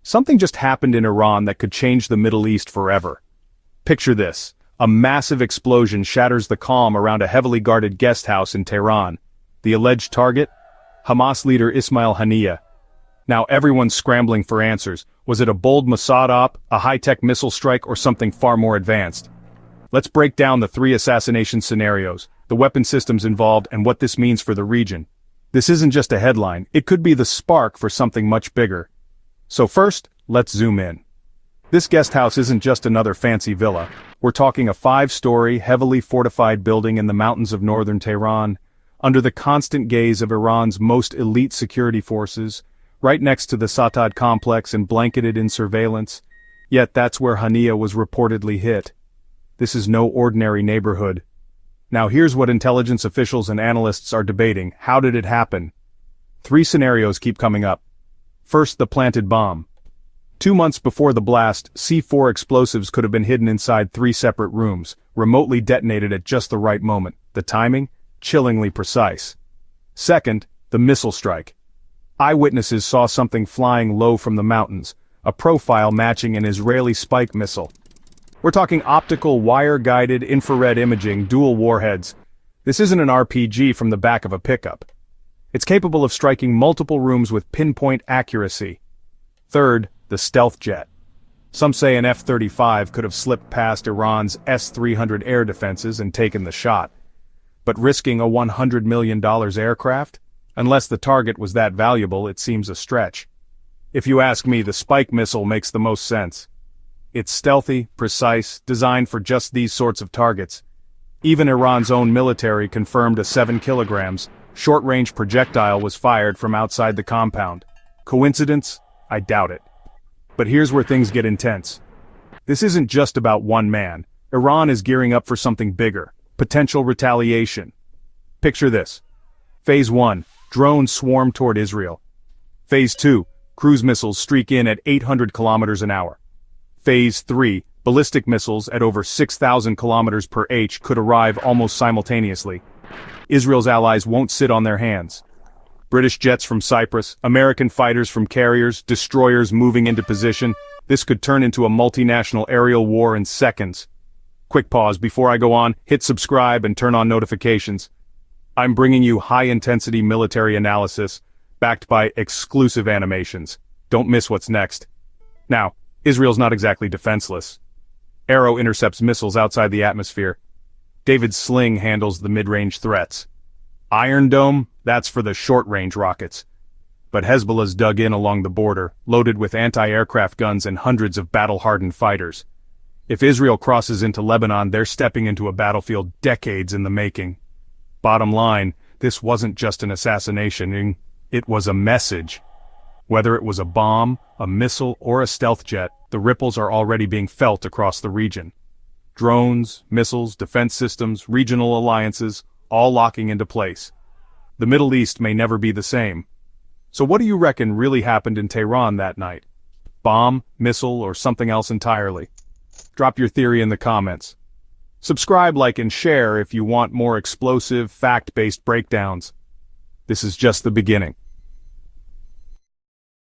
Something just happened in Iran that could change the Middle East forever. Picture this. A massive explosion shatters the calm around a heavily guarded guest house in Tehran. The alleged target? Hamas leader Ismail Haniyeh. Now everyone's scrambling for answers. Was it a bold Mossad op, a high-tech missile strike, or something far more advanced? Let's break down the 3 assassination scenarios, the weapon systems involved, and what this means for the region. This isn't just a headline, it could be the spark for something much bigger. So first, let's zoom in. This guest house isn't just another fancy villa. We're talking a 5-story, heavily fortified building in the mountains of northern Tehran, under the constant gaze of Iran's most elite security forces, right next to the Satad complex and blanketed in surveillance. Yet that's where Haniyeh was reportedly hit. This is no ordinary neighborhood. Now here's what intelligence officials and analysts are debating. How did it happen? 3 scenarios keep coming up. First, the planted bomb. 2 months before the blast, C4 explosives could have been hidden inside 3 separate rooms, remotely detonated at just the right moment. The timing? Chillingly precise. Second, the missile strike. Eyewitnesses saw something flying low from the mountains, a profile matching an Israeli spike missile. We're talking optical, wire-guided, infrared imaging, dual warheads. This isn't an RPG from the back of a pickup. It's capable of striking multiple rooms with pinpoint accuracy. Third, the stealth jet. Some say an F-35 could have slipped past Iran's S-300 air defenses and taken the shot. But risking a $100 million aircraft? Unless the target was that valuable, it seems a stretch. If you ask me, the spike missile makes the most sense. It's stealthy, precise, designed for just these sorts of targets. Even Iran's own military confirmed a 7 kilograms, short-range projectile was fired from outside the compound. Coincidence? I doubt it. But here's where things get intense. This isn't just about one man. Iran is gearing up for something bigger. Potential retaliation. Picture this. Phase 1. Drones swarm toward Israel. Phase 2. Cruise missiles streak in at 800 kilometers an hour. Phase 3. Ballistic missiles at over 6,000 kilometers per h could arrive almost simultaneously. Israel's allies won't sit on their hands. British jets from Cyprus, American fighters from carriers, destroyers moving into position. This could turn into a multinational aerial war in seconds. Quick pause before I go on, hit subscribe and turn on notifications. I'm bringing you high-intensity military analysis, backed by exclusive animations. Don't miss what's next. Now, Israel's not exactly defenseless. Arrow intercepts missiles outside the atmosphere. David's sling handles the mid-range threats. Iron Dome, that's for the short-range rockets. But Hezbollah's dug in along the border, loaded with anti-aircraft guns and hundreds of battle-hardened fighters. If Israel crosses into Lebanon, they're stepping into a battlefield decades in the making. Bottom line, this wasn't just an assassination, it was a message. Whether it was a bomb, a missile, or a stealth jet, the ripples are already being felt across the region. Drones, missiles, defense systems, regional alliances, all locking into place. The Middle East may never be the same. So what do you reckon really happened in Tehran that night? Bomb, missile, or something else entirely? Drop your theory in the comments. Subscribe, like, and share if you want more explosive, fact-based breakdowns. This is just the beginning.